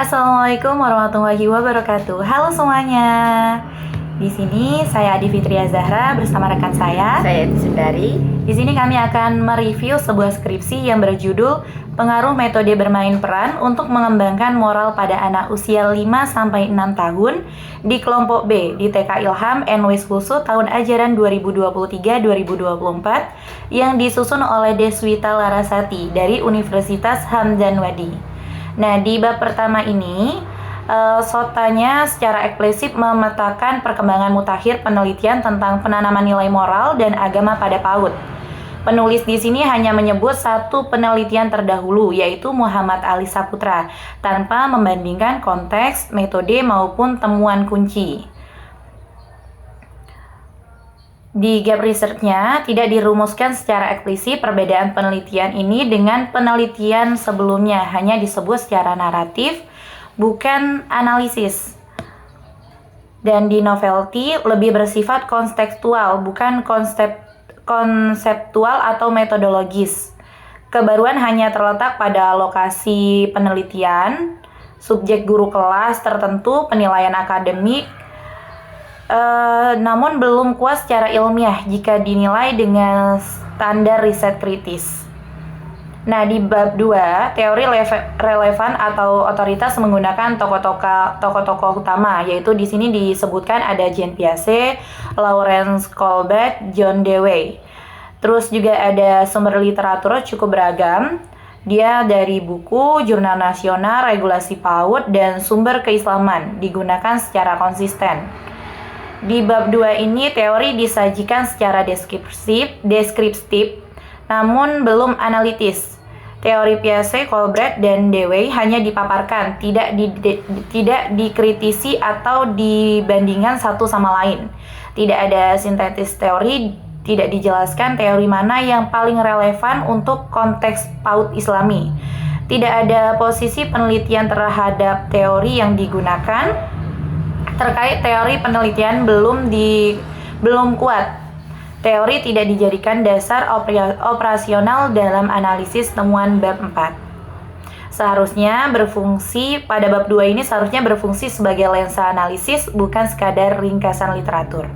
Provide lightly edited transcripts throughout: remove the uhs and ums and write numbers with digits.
Assalamualaikum warahmatullahi wabarakatuh. Halo semuanya. Di sini saya Adi Fitria Zahra bersama rekan saya Sundari. Di sini kami akan mereview sebuah skripsi yang berjudul Pengaruh Metode Bermain Peran untuk Mengembangkan Moral pada Anak Usia 5-6 tahun di kelompok B di TK Ilham NW Khusus tahun ajaran 2023-2024 yang disusun oleh Deswita Larasati dari Universitas Hamdan Wadi. Nah, di bab pertama ini Sotanya secara eksplisit memetakan perkembangan mutakhir penelitian tentang penanaman nilai moral dan agama pada PAUD. Penulis di sini hanya menyebut satu penelitian terdahulu, yaitu Muhammad Ali Saputra, tanpa membandingkan konteks, metode, maupun temuan kunci. Di gap research-nya tidak dirumuskan secara eksplisit perbedaan penelitian ini dengan penelitian sebelumnya, hanya disebut secara naratif, bukan analisis. Dan di novelty lebih bersifat kontekstual, bukan konseptual atau metodologis. Kebaruan hanya terletak pada lokasi penelitian, subjek guru kelas tertentu, penilaian akademik, namun belum kuat secara ilmiah jika dinilai dengan standar riset kritis. Nah, di bab 2, teori relevan atau otoritas menggunakan tokoh-tokoh utama, yaitu di sini disebutkan ada Jean Piaget, Lawrence Kohlberg, John Dewey. Terus juga ada sumber literatur cukup beragam. Dia dari buku, jurnal nasional, regulasi PAUD, dan sumber keislaman digunakan secara konsisten. Di bab 2 ini teori disajikan secara deskriptif, namun belum analitis. Teori Piaget, Kohlberg, dan Dewey hanya dipaparkan, tidak dikritisi atau dibandingkan satu sama lain. Tidak ada sintetis teori, tidak dijelaskan teori mana yang paling relevan untuk konteks PAUD Islami. Tidak ada posisi penelitian terhadap teori yang digunakan. Terkait teori penelitian belum kuat. Teori tidak dijadikan dasar operasional dalam analisis temuan bab 4. Seharusnya berfungsi pada bab 2 ini seharusnya berfungsi sebagai lensa analisis, bukan sekadar ringkasan literatur.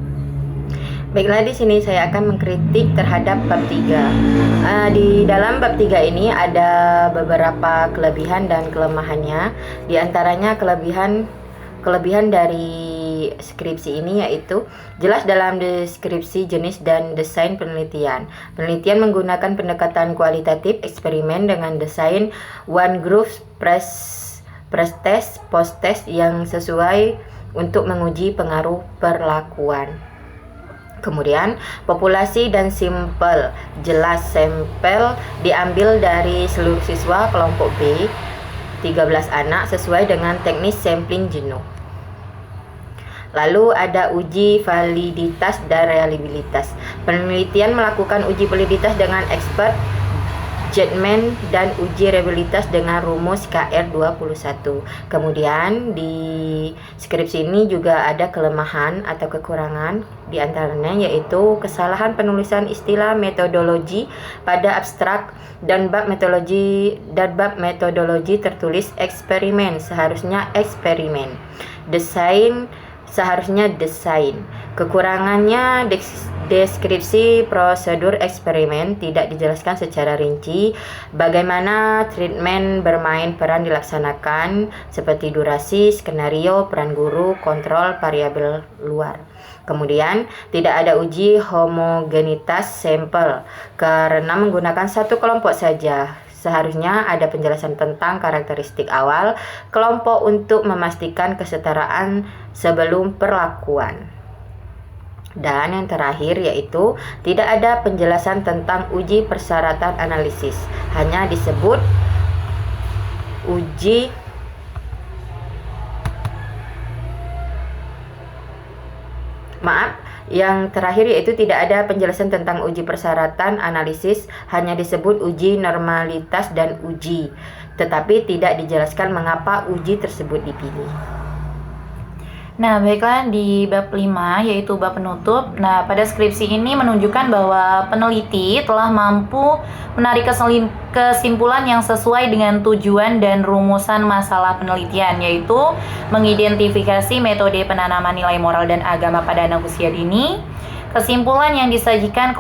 Baiklah, di sini saya akan mengkritik terhadap bab 3. Di dalam bab 3 ini ada beberapa kelebihan dan kelemahannya. Di antaranya kelebihan dari skripsi ini yaitu jelas dalam deskripsi jenis dan desain penelitian. Penelitian menggunakan pendekatan kualitatif eksperimen dengan desain one group pre-test, post-test yang sesuai untuk menguji pengaruh perlakuan. Kemudian, populasi dan sampel. Jelas sampel diambil dari seluruh siswa kelompok B, 13 anak sesuai dengan teknis sampling jenuh. Lalu ada uji validitas dan reliabilitas. Penelitian melakukan uji validitas dengan expert judgment dan uji reliabilitas dengan rumus KR21. Kemudian di skripsi ini juga ada kelemahan atau kekurangan, di antaranya yaitu kesalahan penulisan istilah metodologi pada abstrak dan bab metodologi tertulis eksperimen, seharusnya eksperimen. Seharusnya desain. Kekurangannya deskripsi prosedur eksperimen, tidak dijelaskan secara rinci bagaimana treatment bermain peran dilaksanakan, seperti durasi, skenario, peran guru, kontrol variabel luar. Kemudian tidak ada uji homogenitas sampel karena menggunakan satu kelompok saja. Seharusnya ada penjelasan tentang karakteristik awal kelompok untuk memastikan kesetaraan sebelum perlakuan. Dan yang terakhir yaitu tidak ada penjelasan tentang uji persyaratan analisis. Hanya disebut Yang terakhir yaitu tidak ada penjelasan tentang uji persyaratan analisis, hanya disebut uji normalitas dan uji, tetapi tidak dijelaskan mengapa uji tersebut dipilih. Nah, baiklah di bab 5 yaitu bab penutup. Nah, pada skripsi ini menunjukkan bahwa peneliti telah mampu menarik kesimpulan yang sesuai dengan tujuan dan rumusan masalah penelitian, yaitu mengidentifikasi metode penanaman nilai moral dan agama pada anak usia dini. Kesimpulan yang disajikan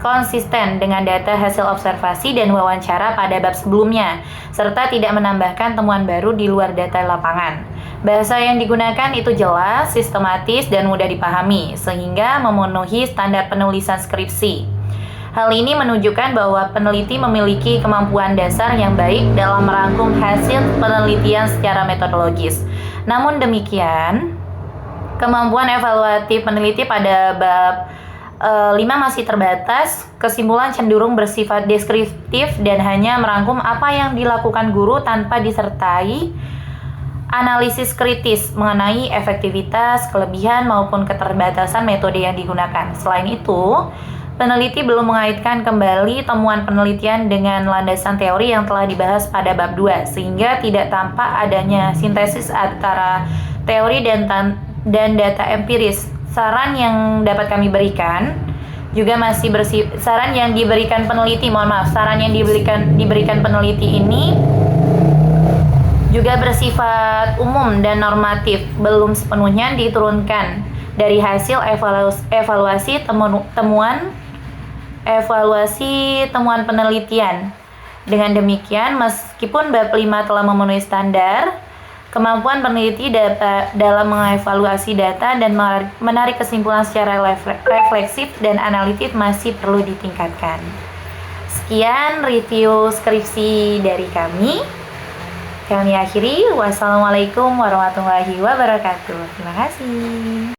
konsisten dengan data hasil observasi dan wawancara pada bab sebelumnya, serta tidak menambahkan temuan baru di luar data lapangan. Bahasa yang digunakan itu jelas, sistematis, dan mudah dipahami, sehingga memenuhi standar penulisan skripsi. Hal ini menunjukkan bahwa peneliti memiliki kemampuan dasar yang baik dalam merangkum hasil penelitian secara metodologis. Namun demikian, kemampuan evaluatif peneliti pada bab 5 masih terbatas. Kesimpulan cenderung bersifat deskriptif dan hanya merangkum apa yang dilakukan guru tanpa disertai analisis kritis mengenai efektivitas, kelebihan, maupun keterbatasan metode yang digunakan. Selain itu, peneliti belum mengaitkan kembali temuan penelitian dengan landasan teori yang telah dibahas pada bab 2, sehingga tidak tampak adanya sintesis antara teori dan data empiris. Saran yang dapat kami berikan juga masih saran yang diberikan peneliti, saran yang diberikan peneliti ini juga bersifat umum dan normatif, belum sepenuhnya diturunkan dari hasil evaluasi temuan penelitian. Dengan demikian, meskipun bab 5 telah memenuhi standar, kemampuan peneliti dalam mengevaluasi data dan menarik kesimpulan secara refleksif dan analitis masih perlu ditingkatkan. Sekian review skripsi dari kami. Kami akhiri. Wassalamualaikum warahmatullahi wabarakatuh. Terima kasih.